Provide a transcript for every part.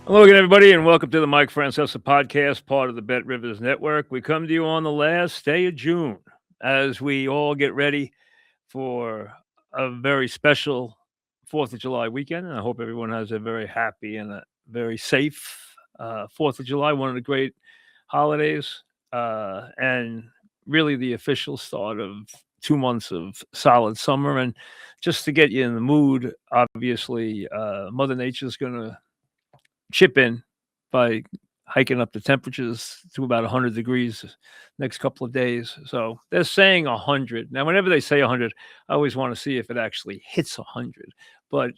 Hello again, everybody, and welcome to the Mike Francesa podcast, part of the Bet Rivers Network. We come to you on the last day of June as we all get ready for a very special 4th of July weekend. And I hope everyone has a very happy and a very safe 4th of July, one of the great holidays, and really the official start of 2 months of solid summer. And just to get you in the mood, obviously, Mother Nature's going to chip in by hiking up the temperatures to about 100 degrees next couple of days. So they're saying 100. Now, whenever they say 100, I always want to see if it actually hits 100, but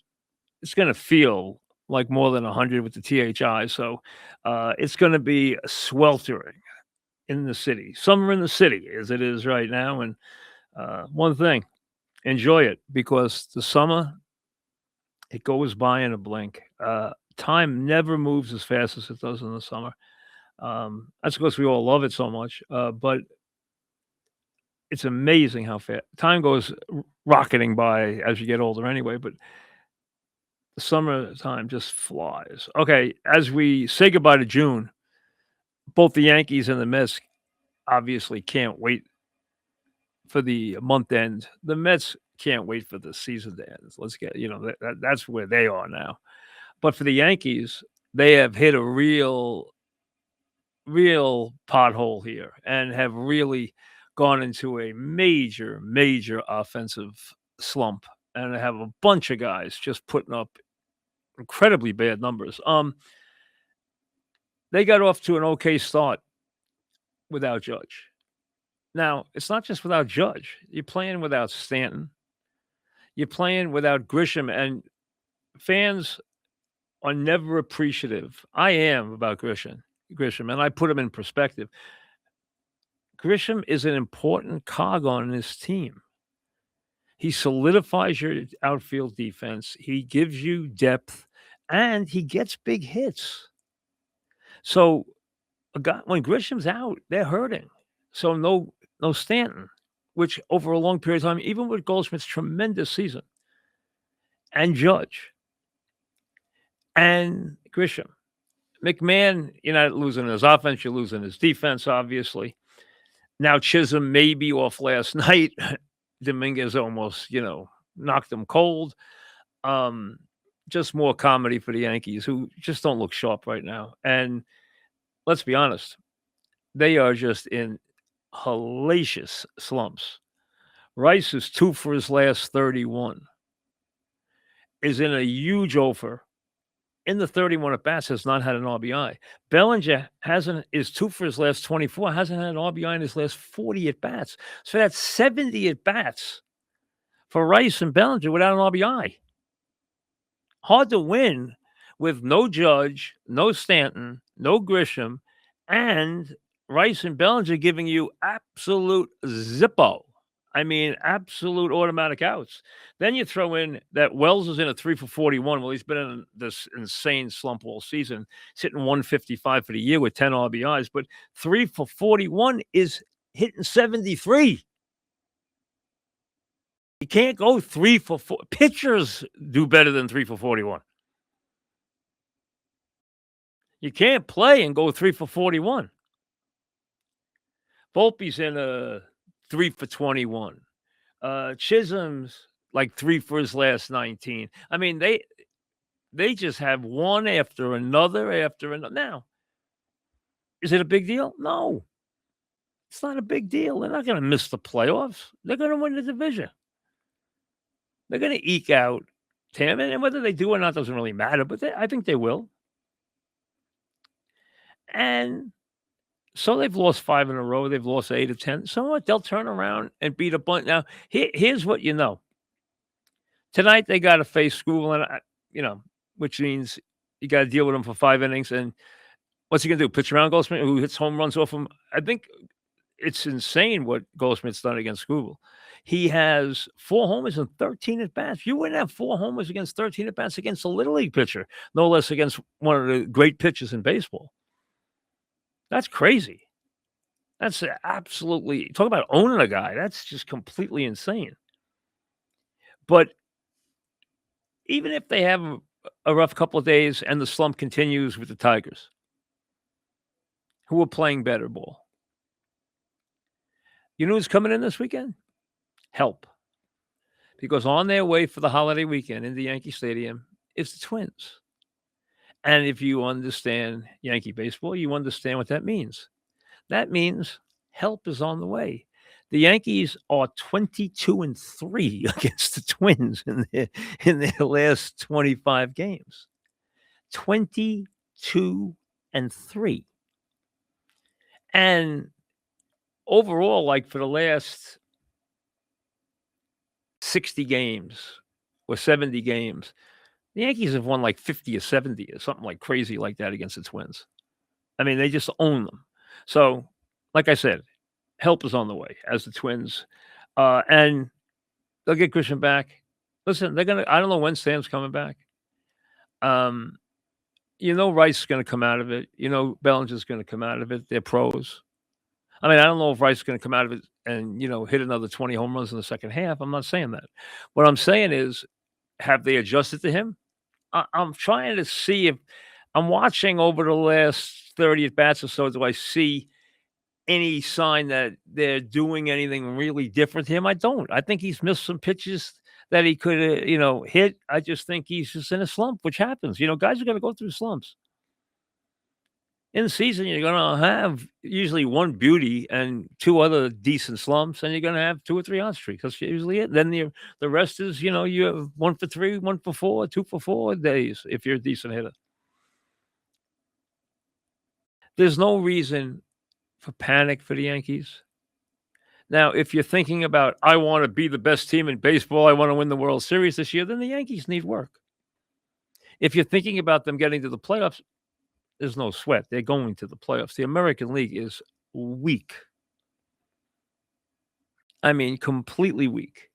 it's going to feel like more than 100 with the THI. So it's going to be sweltering in the city, summer in the city as it is right now. And one thing, enjoy it because the summer, it goes by in a blink. Time never moves as fast as it does in the summer. That's because we all love it so much. But it's amazing how fast time goes rocketing by as you get older anyway. But the summertime just flies. Okay, as we say goodbye to June, both the Yankees and the Mets obviously can't wait for the month end. The Mets can't wait for the season to end. Let's get, that's where they are now. But for the Yankees, they have hit a real pothole here and have really gone into a major offensive slump and have a bunch of guys just putting up incredibly bad numbers. They got off to an okay start without Judge. Now, it's not just without Judge. You're playing without Stanton. You're playing without Grisham, and fans are never appreciative. I am about Grisham, and I put him in perspective. Grisham is an important cog on this team. He solidifies your outfield defense. He gives you depth, and he gets big hits. So, when Grisham's out, they're hurting. So no Stanton, which over a long period of time, even with Goldschmidt's tremendous season, and Judge, and Grisham. McMahon, you're not losing his offense, you're losing his defense, obviously. Now Chisholm maybe off last night. Dominguez almost, knocked him cold. Just more comedy for the Yankees, who just don't look sharp right now. And let's be honest, they are just in hellacious slumps. Rice is 2 for his last 31. Is in a huge offer. In the 31 at bats, has not had an RBI. Bellinger is 2 for his last 24, hasn't had an RBI in his last 40 at bats. So that's 70 at bats for Rice and Bellinger without an RBI. Hard to win with no Judge, no Stanton, no Grisham, and Rice and Bellinger giving you absolute zippo. I mean, absolute automatic outs. Then you throw in that Wells is in a 3 for 41. Well, he's been in this insane slump all season. He's hitting 155 for the year with 10 RBIs, but 3 for 41 is hitting 73. You can't go 3 for 4. Pitchers do better than 3 for 41. You can't play and go 3 for 41. Volpe's in a 3 for 21. Chisholm's like 3 for his last 19. I mean, they just have one after another after another. Now, is it a big deal? No. It's not a big deal. They're not going to miss the playoffs. They're going to win the division. They're going to eke out Tim, and whether they do or not doesn't really matter, but I think they will. And so they've lost 5 in a row. They've lost 8 of 10. So what? They'll turn around and beat a bunch. Now, here's what you know. Tonight, they got to face School, which means you got to deal with him for 5 innings. And what's he going to do? Pitch around Goldschmidt, who hits home runs off him? I think it's insane what Goldschmidt's done against School. He has 4 homers and 13 at-bats. You wouldn't have 4 homers against 13 at-bats against a Little League pitcher, no less against one of the great pitchers in baseball. That's crazy. That's absolutely, talk about owning a guy. That's just completely insane. But even if they have a rough couple of days, and the slump continues with the Tigers, who are playing better ball. You know who's coming in this weekend? Help. Because on their way for the holiday weekend in the Yankee Stadium is the Twins. And if you understand Yankee baseball, you understand what that means. That means help is on the way. The Yankees are 22-3 against the Twins in their last 25 games. 22-3. And overall, like for the last 60 games or 70 games, the Yankees have won like 50 or 70 or something like crazy like that against the Twins. I mean, they just own them. So, like I said, help is on the way as the Twins. And they'll get Christian back. Listen, they're gonna. I don't know when Sam's coming back. Rice is gonna come out of it. Bellinger's gonna come out of it. They're pros. I mean, I don't know if Rice is gonna come out of it and hit another 20 home runs in the second half. I'm not saying that. What I'm saying is, have they adjusted to him? I'm trying to see if I'm watching over the last 30 at bats or so. Do I see any sign that they're doing anything really different to him? I don't. I think he's missed some pitches that he could have, hit. I just think he's just in a slump, which happens. Guys are going to go through slumps. In the season, you're going to have usually one beauty and two other decent slumps, and you're going to have 2 or 3 hot streaks. That's usually it. Then the rest is, you have 1 for 3, 1 for 4, 2 for 4 days if you're a decent hitter. There's no reason for panic for the Yankees. Now, if you're thinking about, I want to be the best team in baseball, I want to win the World Series this year, then the Yankees need work. If you're thinking about them getting to the playoffs, there's no sweat. They're going to the playoffs. The American League is weak. I mean, completely weak.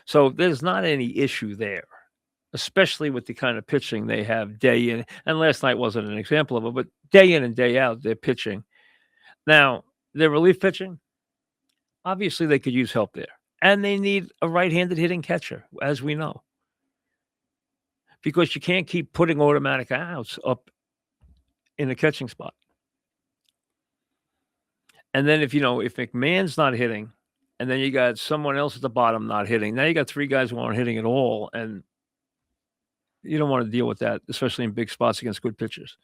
So there's not any issue there, especially with the kind of pitching they have day in. And last night wasn't an example of it, but day in and day out, they're pitching. Now, their relief pitching, obviously they could use help there. And they need a right-handed hitting catcher, as we know. Because you can't keep putting automatic outs up in the catching spot. And then if McMahon's not hitting, and then you got someone else at the bottom not hitting, now you got 3 guys who aren't hitting at all, and you don't want to deal with that, especially in big spots against good pitchers.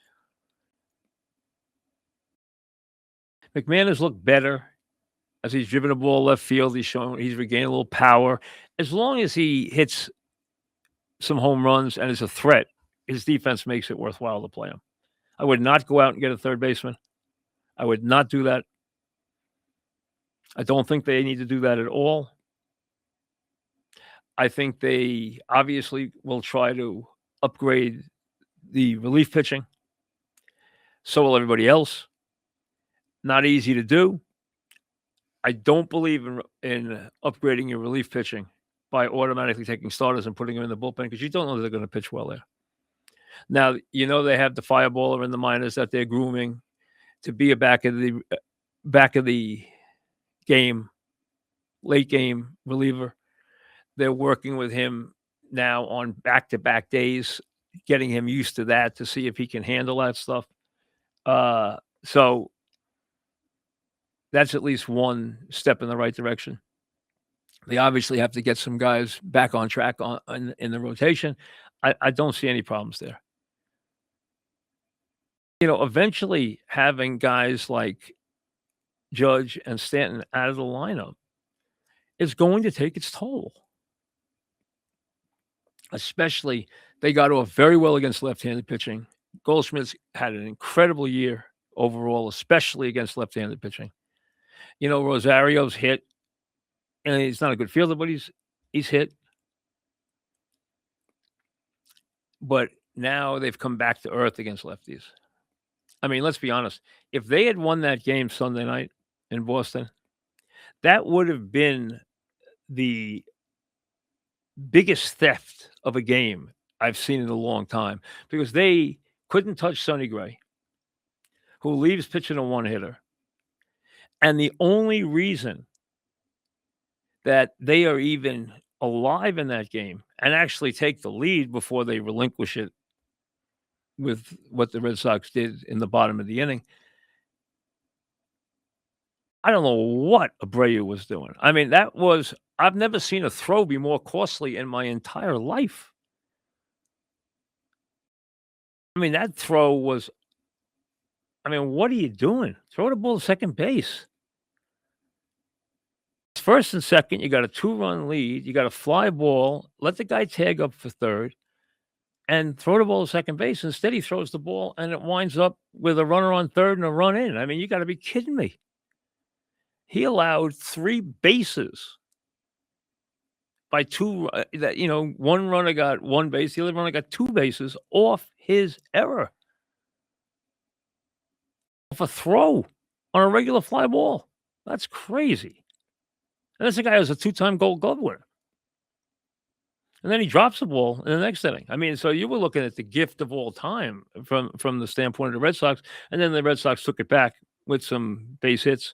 McMahon has looked better as he's driven the ball left field. He's regained a little power. As long as he hits some home runs and is a threat, his defense makes it worthwhile to play him. I would not go out and get a third baseman. I would not do that. I don't think they need to do that at all. I think they obviously will try to upgrade the relief pitching. So will everybody else. Not easy to do. I don't believe in upgrading your relief pitching by automatically taking starters and putting them in the bullpen because you don't know they're going to pitch well there. Now, they have the fireballer in the minors that they're grooming to be a back of the game, late game reliever. They're working with him now on back-to-back days, getting him used to that to see if he can handle that stuff. So that's at least one step in the right direction. They obviously have to get some guys back on track in the rotation. I don't see any problems there. Eventually having guys like Judge and Stanton out of the lineup is going to take its toll. Especially, they got off very well against left-handed pitching. Goldschmidt's had an incredible year overall, especially against left-handed pitching. Rosario's hit, and he's not a good fielder, but he's hit. But now they've come back to earth against lefties. I mean, let's be honest. If they had won that game Sunday night in Boston, that would have been the biggest theft of a game I've seen in a long time because they couldn't touch Sonny Gray, who leaves pitching a one-hitter. And the only reason that they are even alive in that game and actually take the lead before they relinquish it with what the Red Sox did in the bottom of the inning. I don't know what Abreu was doing. I mean, I've never seen a throw be more costly in my entire life. I mean, that throw was I mean, what are you doing? Throw the ball to second base. It's first and second, you got a two-run lead, you got a fly ball, let the guy tag up for third, and throw the ball to second base. Instead, he throws the ball, and it winds up with a runner on third and a run in. I mean, you gotta be kidding me. He allowed 3 bases by 2, one runner got 1 base, the other runner got 2 bases off his error. Off a throw on a regular fly ball. That's crazy. And that's a guy who's a 2-time Gold Glove winner. And then he drops the ball in the next inning. I mean, so you were looking at the gift of all time from the standpoint of the Red Sox, and then the Red Sox took it back with some base hits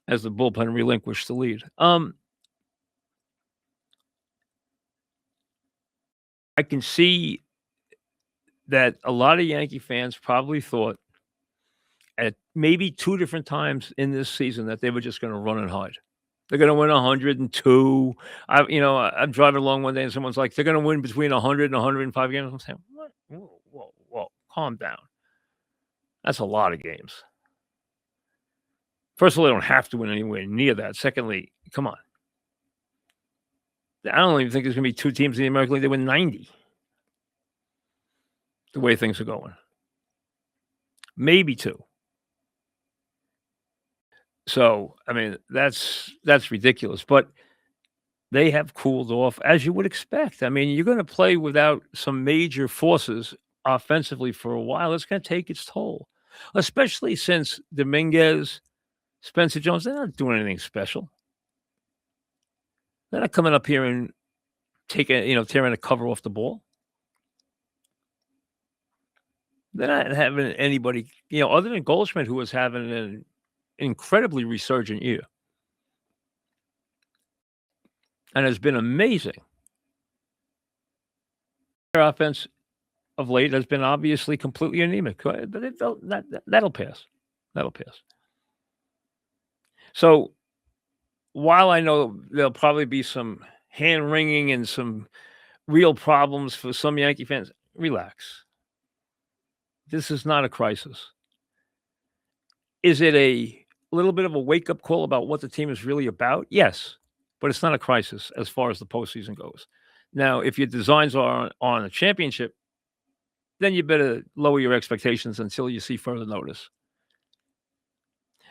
as the bullpen relinquished the lead. I can see that a lot of Yankee fans probably thought at maybe 2 different times in this season that they were just gonna run and hide. They're gonna win 102. I'm driving along one day and someone's like, "They're gonna win between 100 and 105 games." I'm saying, "What? Whoa, whoa, whoa, calm down. That's a lot of games." First of all, they don't have to win anywhere near that. Secondly, come on. I don't even think there's gonna be 2 teams in the American League that win 90 the way things are going. Maybe 2. So, I mean, that's ridiculous, but they have cooled off as you would expect. I mean, you're gonna play without some major forces offensively for a while. It's gonna take its toll, especially since Dominguez, Spencer Jones, they're not doing anything special. They're not coming up here and tearing a cover off the ball. They're not having anybody, other than Goldschmidt, who was having an incredibly resurgent year and has been amazing. Their offense of late has been obviously completely anemic, but that'll pass. That'll pass. So, while I know there'll probably be some hand-wringing and some real problems for some Yankee fans, relax. This is not a crisis. Is it a little bit of a wake-up call about what the team is really about? Yes, but it's not a crisis as far as the postseason goes. Now, if your designs are on a championship, then you better lower your expectations until you see further notice.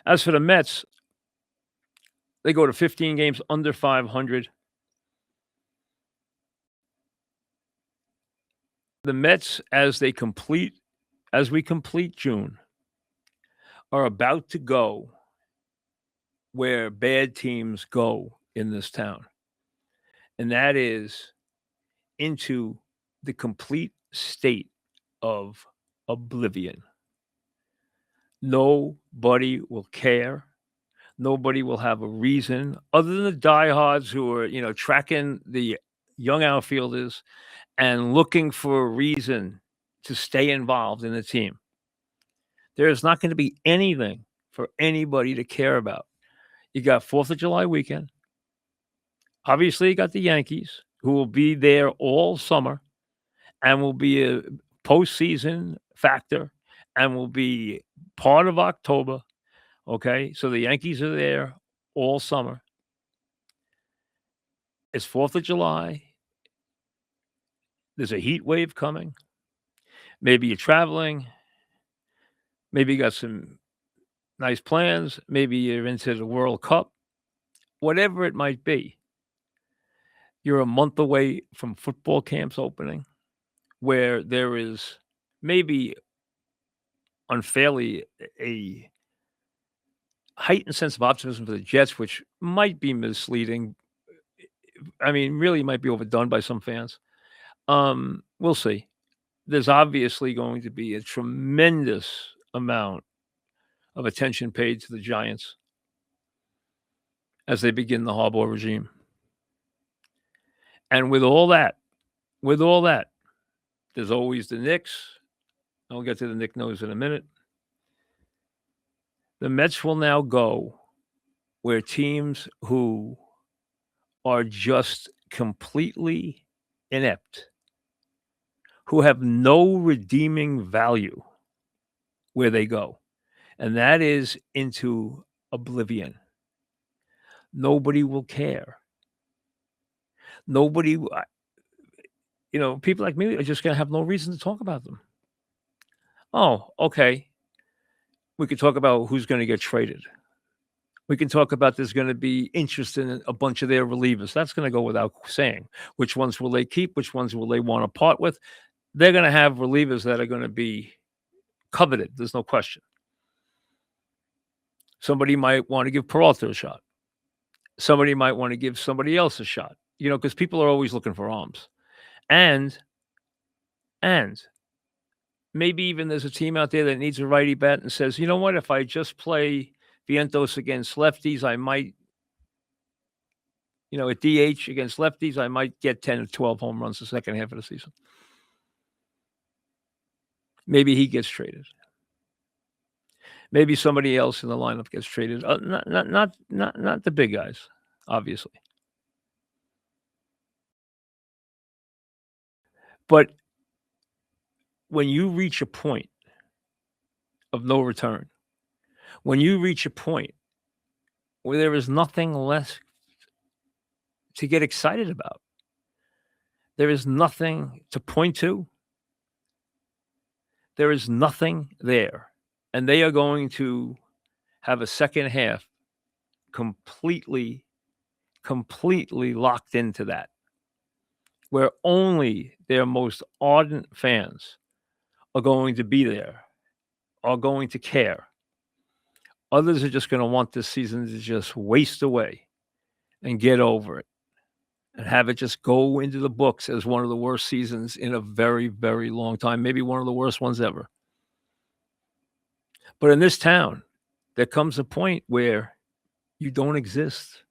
As for the Mets, they go to 15 games under 500. The Mets, as we complete June, are about to go where bad teams go in this town, and that is into the complete state of oblivion. Nobody will care. Nobody will have a reason other than the diehards who are, tracking the young outfielders and looking for a reason to stay involved in the team. There is not going to be anything for anybody to care about. You got 4th of July weekend. Obviously, you got the Yankees, who will be there all summer and will be a postseason factor and will be part of October. Okay, so the Yankees are there all summer. It's 4th of July. There's a heat wave coming. Maybe you're traveling. Maybe you got some nice plans. Maybe you're into the World Cup. Whatever it might be, you're a month away from football camps opening, where there is maybe unfairly a heightened sense of optimism for the Jets, which might be misleading. I mean, really might be overdone by some fans. We'll see. There's obviously going to be a tremendous amount of attention paid to the Giants as they begin the Harbaugh regime. And with all that, there's always the Knicks. I'll get to the Knick nose in a minute. The Mets will now go where teams who are just completely inept, who have no redeeming value where they go, and that is into oblivion. Nobody will care. Nobody, people like me are just going to have no reason to talk about them. Oh, okay. We could talk about who's going to get traded. We can talk about there's going to be interest in a bunch of their relievers. That's going to go without saying. Which ones will they keep? Which ones will they want to part with? They're going to have relievers that are going to be coveted. There's no question. Somebody might want to give Peralta a shot. Somebody might want to give somebody else a shot, because people are always looking for arms. And maybe even there's a team out there that needs a righty bat and says, you know what, if I just play Vientos against lefties, I might, at DH against lefties, I might get 10 or 12 home runs the second half of the season. Maybe he gets traded. Maybe somebody else in the lineup gets traded. Not the big guys, obviously. But when you reach a point of no return, when you reach a point where there is nothing less to get excited about, there is nothing to point to, there is nothing there. And they are going to have a second half completely locked into that, where only their most ardent fans are going to be there, are going to care. Others are just going to want this season to just waste away and get over it and have it just go into the books as one of the worst seasons in a very, very long time, maybe one of the worst ones ever. But in this town, there comes a point where you don't exist.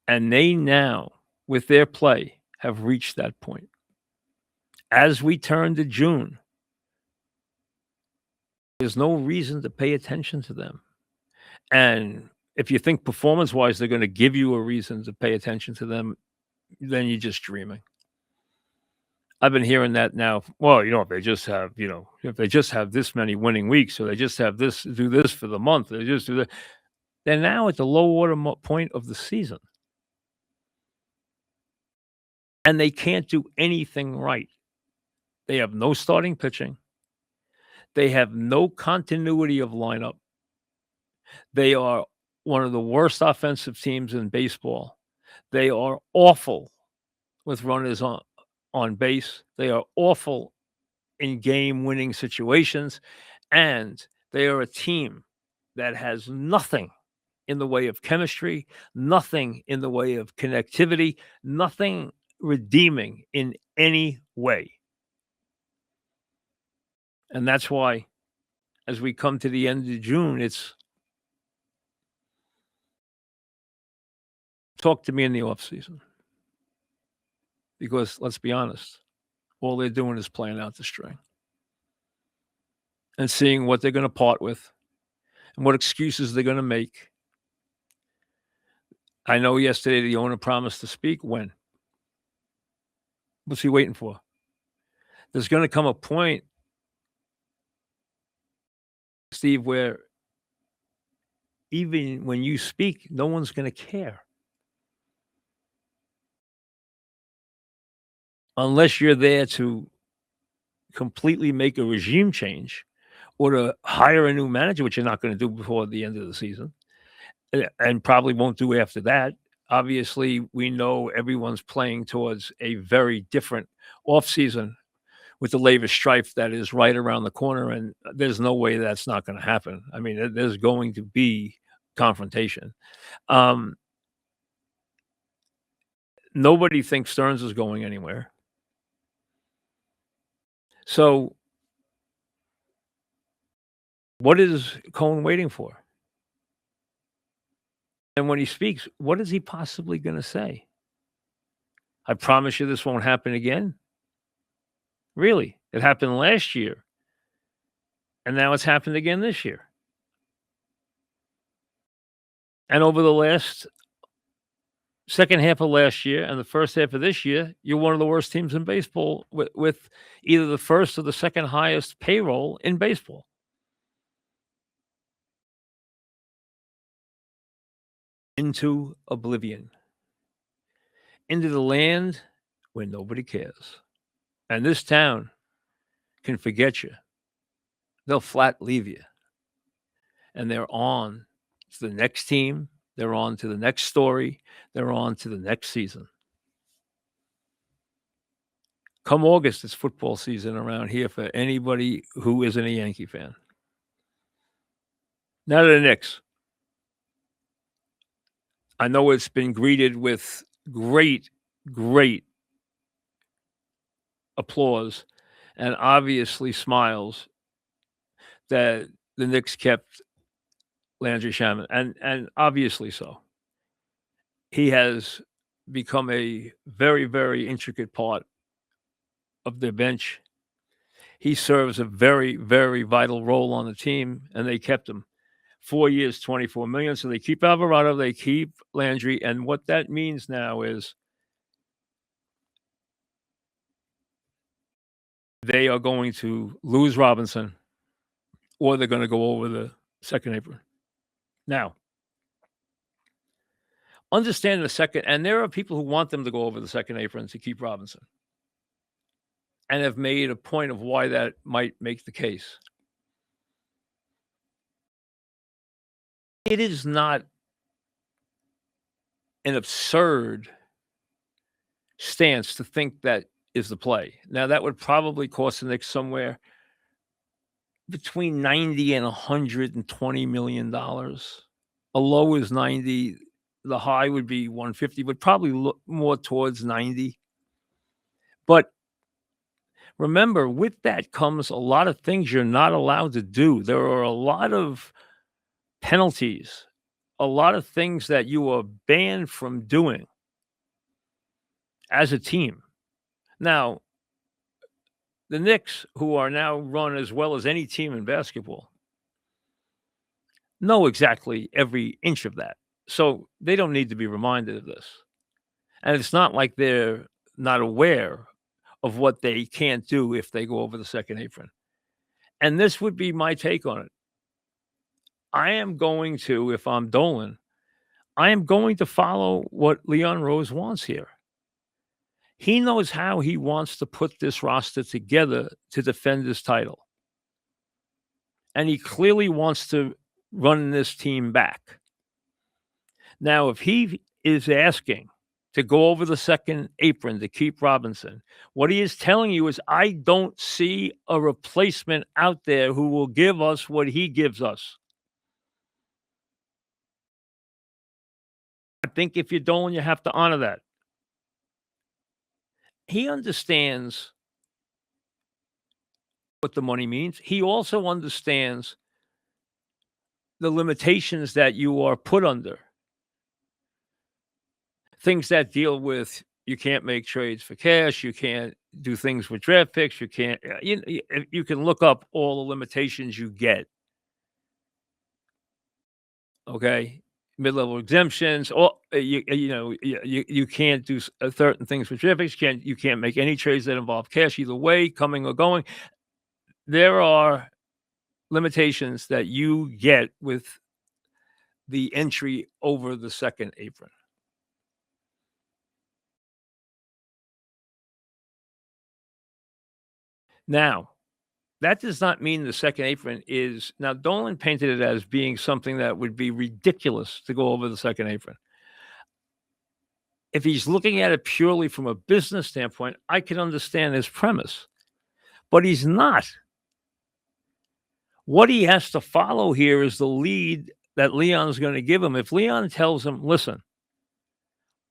And they now, with their play, have reached that point. As we turn to June, there's no reason to pay attention to them. And if you think performance-wise they're going to give you a reason to pay attention to them, then you're just dreaming. I've been hearing that now. Well, if they just have, if they just have this many winning weeks, or they just have this, do this for the month, they just do that. They're now at the low water point of the season. And they can't do anything right. They have no starting pitching. They have no continuity of lineup. They are one of the worst offensive teams in baseball. They are awful with runners on base. They are awful in game-winning situations. And they are a team that has nothing in the way of chemistry, nothing in the way of connectivity, nothing redeeming in any way. And that's why, as we come to the end of June, it's talk to me in the offseason. Because let's be honest, all they're doing is playing out the string and seeing what they're going to part with and what excuses they're going to make. I know yesterday the owner promised to speak. When? What's he waiting for? There's going to come a point, Steve, where even when you speak, no one's going to care. Unless you're there to completely make a regime change or to hire a new manager, which you're not going to do before the end of the season and probably won't do after that. Obviously, we know everyone's playing towards a very different offseason with the labor strife that is right around the corner, and there's no way that's not going to happen. I mean, there's going to be confrontation. Nobody thinks Stearns is going anywhere. So what is Cohen waiting for? And when he speaks, what is he possibly going to say? I promise you this won't happen again. Really. It happened last year, and now it's happened again this year. And over the last second half of last year and the first half of this year, you're one of the worst teams in baseball with either the first or the second highest payroll in baseball. Into oblivion, into the land where nobody cares. And this town can forget you. They'll flat leave you. And they're on to the next team. They're on to the next story. They're on to the next season. Come August, it's football season around here for anybody who isn't a Yankee fan. Now to the Knicks. I know it's been greeted with great, great applause and obviously smiles that the Knicks kept Landry Shaman, and obviously so. He has become a very, very intricate part of their bench. He serves a very, very vital role on the team, and they kept him 4 years, $24 million. So they keep Alvarado, they keep Landry, and what that means now is they are going to lose Robinson, or they're going to go over the second apron. Now, understand the second, and there are people who want them to go over the second apron to keep Robinson, and have made a point of why that might make the case. It is not an absurd stance to think that is the play. Now, that would probably cost the Knicks somewhere between $90 and $120 million. A low is 90. The high would be 150, but probably look more towards 90. But remember, with that comes a lot of things you're not allowed to do. There are a lot of penalties, a lot of things that you are banned from doing as a team. Now, the Knicks, who are now run as well as any team in basketball, know exactly every inch of that. So they don't need to be reminded of this. And it's not like they're not aware of what they can't do if they go over the second apron. And this would be my take on it. I am going to, if I'm Dolan, I am going to follow what Leon Rose wants here. He knows how he wants to put this roster together to defend his title. And he clearly wants to run this team back. Now, if he is asking to go over the second apron to keep Robinson, what he is telling you is, I don't see a replacement out there who will give us what he gives us. I think if you're Dolan, you have to honor that. He understands what the money means. He also understands the limitations that you are put under. Things that deal with, you can't make trades for cash, you can't do things with draft picks, you can't, you can look up all the limitations you get. Okay? Mid-level exemptions, or you can't do certain things with draft picks, you can't make any trades that involve cash either way, coming or going. There are limitations that you get with the entry over the second apron. Now, that does not mean the second apron is now. Dolan painted it as being something that would be ridiculous to go over the second apron. If he's looking at it purely from a business standpoint, I can understand his premise, but he's not. What he has to follow here is the lead that Leon's going to give him. If Leon tells him, listen,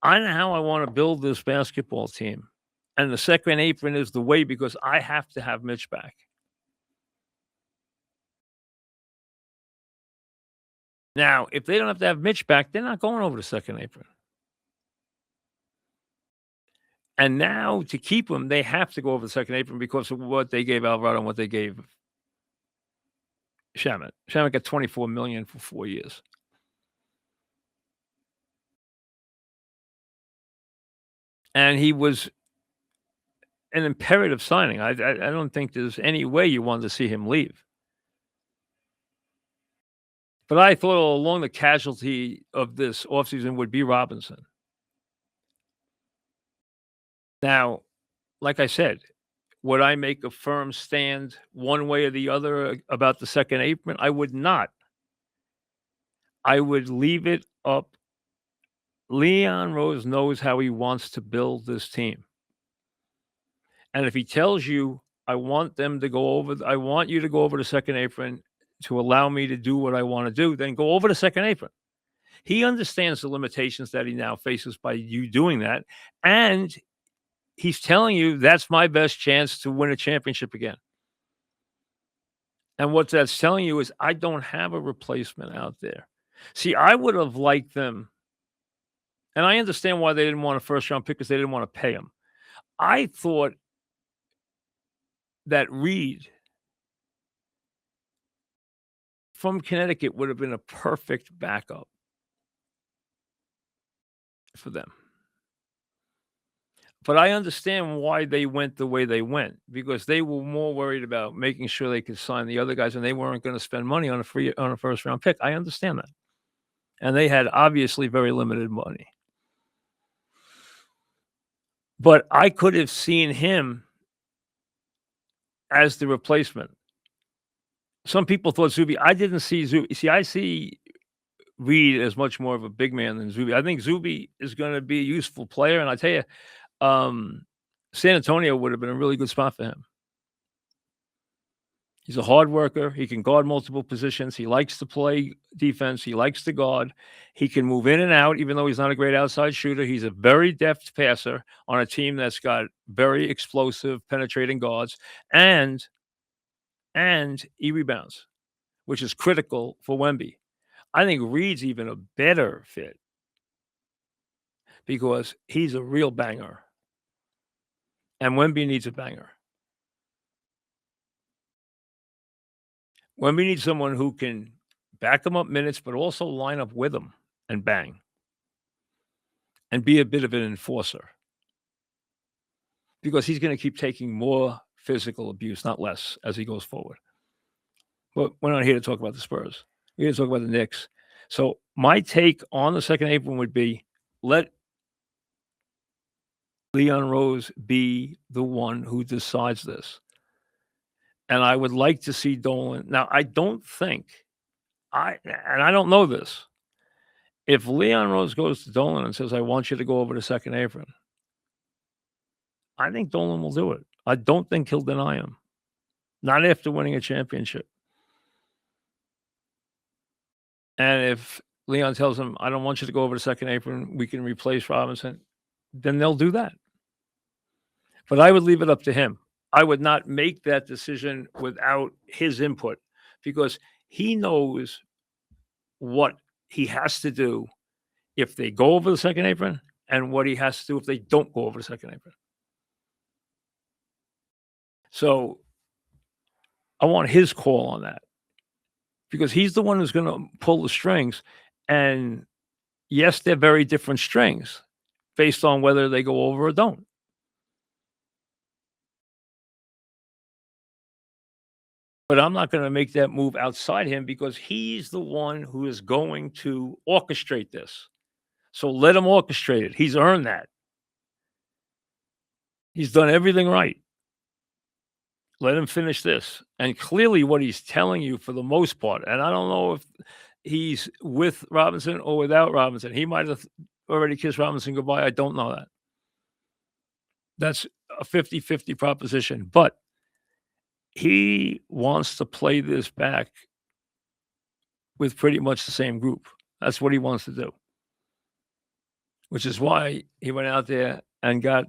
I know how I want to build this basketball team, and the second apron is the way because I have to have Mitch back. Now, if they don't have to have Mitch back, they're not going over the second apron. And now to keep him, they have to go over the second apron because of what they gave Alvarado and what they gave Shamet. Shamet got $24 million for 4 years. And he was an imperative signing. I don't think there's any way you wanted to see him leave. But I thought all along the casualty of this offseason would be Robinson. Now, like I said, would I make a firm stand one way or the other about the second apron? I would not. I would leave it up. Leon Rose knows how he wants to build this team. And if he tells you, I want you to go over the second apron to allow me to do what I want to do, then go over the second apron. He understands the limitations that he now faces by you doing that. And he's telling you that's my best chance to win a championship again. And what that's telling you is I don't have a replacement out there. See, I would have liked them. And I understand why they didn't want a first round pick because they didn't want to pay him. I thought that Reed from Connecticut would have been a perfect backup for them. But I understand why they went the way they went because they were more worried about making sure they could sign the other guys and they weren't going to spend money on a first round pick. I understand that. And they had obviously very limited money. But I could have seen him as the replacement. Some people thought Zuby. I didn't see Zuby. See, I see Reed as much more of a big man than Zuby. I think Zuby is going to be a useful player. And I tell you, San Antonio would have been a really good spot for him. He's a hard worker. He can guard multiple positions. He likes to play defense. He likes to guard. He can move in and out, even though he's not a great outside shooter. He's a very deft passer on a team that's got very explosive, penetrating guards, and he rebounds, which is critical for Wemby. I think Reed's even a better fit because he's a real banger, and Wemby needs a banger. Wemby needs someone who can back him up minutes, but also line up with him and bang and be a bit of an enforcer because he's going to keep taking more physical abuse, not less, as he goes forward. But we're not here to talk about the Spurs. We're here to talk about the Knicks. So my take on the second apron would be let Leon Rose be the one who decides this. And I would like to see Dolan. Now, I don't think, and I don't know this, if Leon Rose goes to Dolan and says, I want you to go over the second apron, I think Dolan will do it. I don't think he'll deny him. Not after winning a championship. And if Leon tells him, I don't want you to go over the second apron, we can replace Robinson, then they'll do that. But I would leave it up to him. I would not make that decision without his input because he knows what he has to do if they go over the second apron and what he has to do if they don't go over the second apron. So I want his call on that because he's the one who's going to pull the strings. And yes, they're very different strings based on whether they go over or don't. But I'm not going to make that move outside him because he's the one who is going to orchestrate this. So let him orchestrate it. He's earned that. He's done everything right. Let him finish this. And clearly what he's telling you for the most part, and I don't know if he's with Robinson or without Robinson. He might have already kissed Robinson goodbye. I don't know that. That's a 50-50 proposition. But he wants to play this back with pretty much the same group. That's what he wants to do, which is why he went out there and got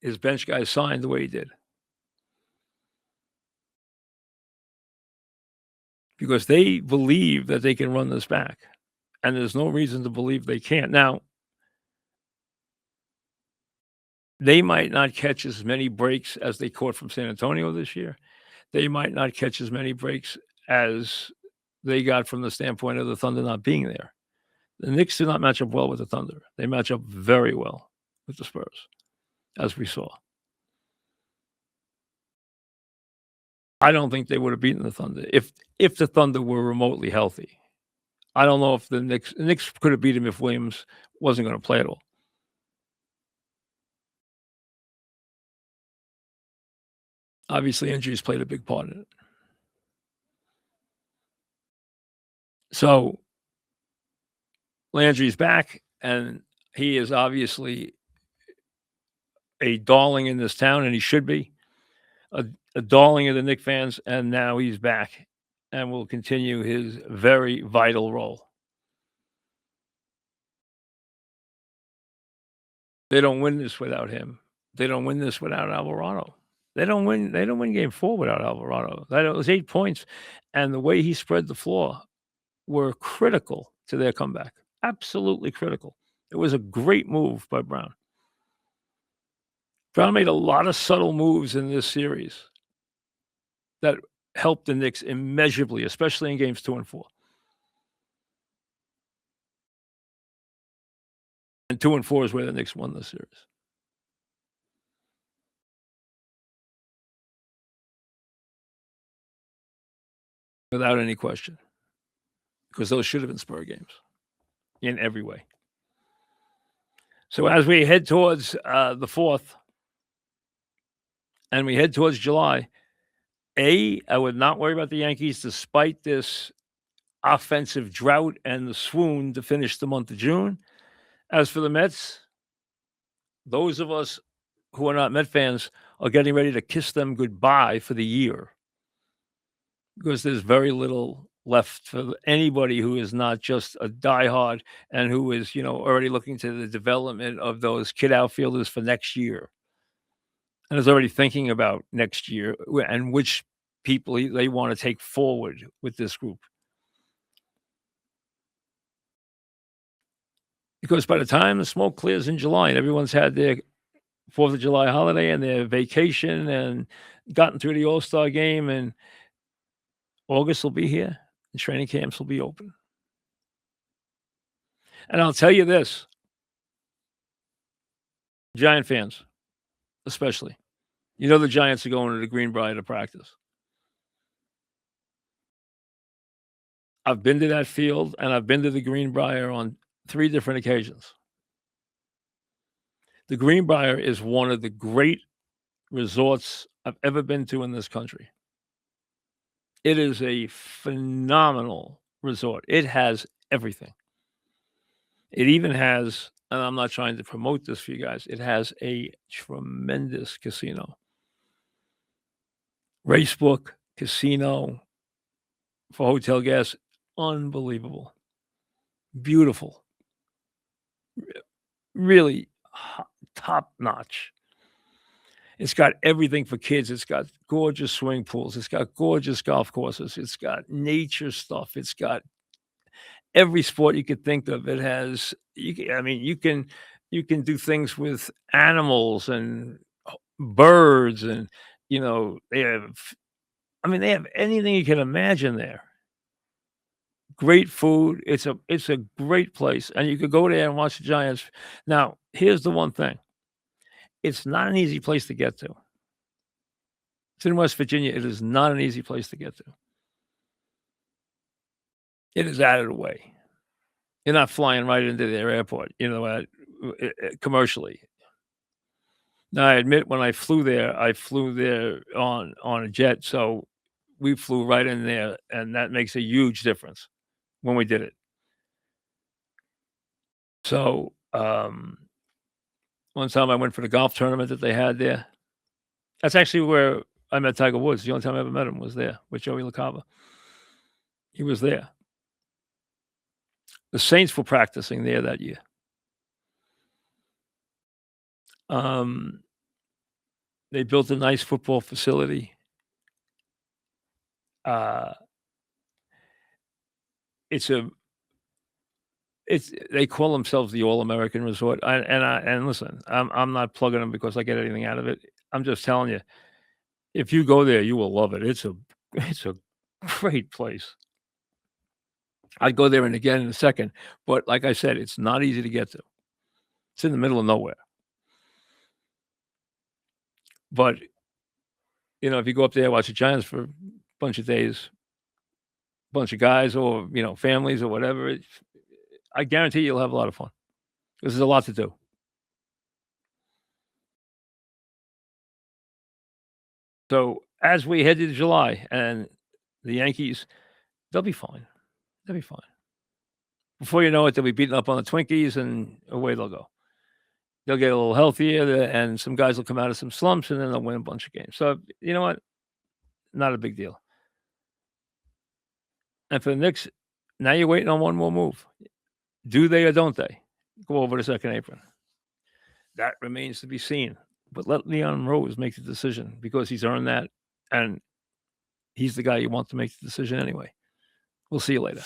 his bench guys signed the way he did. Because they believe that they can run this back, and there's no reason to believe they can't. Now, They might not catch as many breaks as they caught from San Antonio this year. They might not catch as many breaks as they got from the standpoint of the Thunder not being there. The Knicks do not match up well with the Thunder. They match up very well with the Spurs, as we saw. I don't think they would have beaten the Thunder if the Thunder were remotely healthy. I don't know if the Knicks could have beat them if Williams wasn't going to play at all. Obviously, injuries played a big part in it. So Landry's back, and he is obviously a darling in this town, and he should be a darling of the Knicks fans. And now he's back and will continue his very vital role. They don't win this without him. They don't win this without Alvarado. They don't win game 4 without Alvarado. That was 8 points, and the way he spread the floor were critical to their comeback. Absolutely critical. It was a great move by Brown. Brown made a lot of subtle moves in this series that helped the Knicks immeasurably, especially in games 2 and 4. And 2 and 4 is where the Knicks won the series. Without any question. Because those should have been Spur games in every way. So as we head towards the 4th and we head towards July, I would not worry about the Yankees despite this offensive drought and the swoon to finish the month of June. As for the Mets, those of us who are not Met fans are getting ready to kiss them goodbye for the year because there's very little left for anybody who is not just a diehard and who is, already looking to the development of those kid outfielders for next year and is already thinking about next year and which people they want to take forward with this group. Because by the time the smoke clears in July and everyone's had their 4th of July holiday and their vacation and gotten through the All-Star game, and August will be here and training camps will be open. And I'll tell you this, Giant fans, especially, the Giants are going to the Greenbrier to practice. I've been to that field and I've been to the Greenbrier on 3 different occasions. The Greenbrier is one of the great resorts I've ever been to in this country. It is a phenomenal resort. It has everything. It even has, and I'm not trying to promote this for you guys, it has a tremendous casino. Racebook, casino, for hotel guests, unbelievable. Beautiful. Really top notch. It's got everything for kids. It's got gorgeous swimming pools. It's got gorgeous golf courses. It's got nature stuff. It's got every sport you could think of. It has. You can do things with animals and birds, and they have. They have anything you can imagine there. Great food. It's a great place, and you could go there and watch the Giants. Now, here's the one thing. It's not an easy place to get to. It's in West Virginia. It is not an easy place to get to. It is out of the way. You're not flying right into their airport, commercially. Now, I admit when I flew there on a jet, so we flew right in there, and that makes a huge difference when we did it. So, one time I went for the golf tournament that they had there. That's actually where I met Tiger Woods. The only time I ever met him was there with Joey LaCava. He was there. The Saints were practicing there that year. They built a nice football facility. It's a They call themselves the All-American Resort. And listen, I'm not plugging them because I get anything out of it. I'm just telling you, if you go there, you will love it. It's a great place. I'd go there and again in a second, but like I said, it's not easy to get to. It's in the middle of nowhere. But if you go up there, watch the Giants for a bunch of days, bunch of guys or families or whatever, I guarantee you'll have a lot of fun. This is a lot to do. So as we head into July and the Yankees, they'll be fine. They'll be fine. Before you know it, they'll be beating up on the Twinkies and away they'll go. They'll get a little healthier and some guys will come out of some slumps and then they'll win a bunch of games. So you know what? Not a big deal. And for the Knicks, now you're waiting on one more move. Do they or don't they go over the second apron? That remains to be seen. But let Leon Rose make the decision because he's earned that, and he's the guy you want to make the decision anyway. We'll see you later.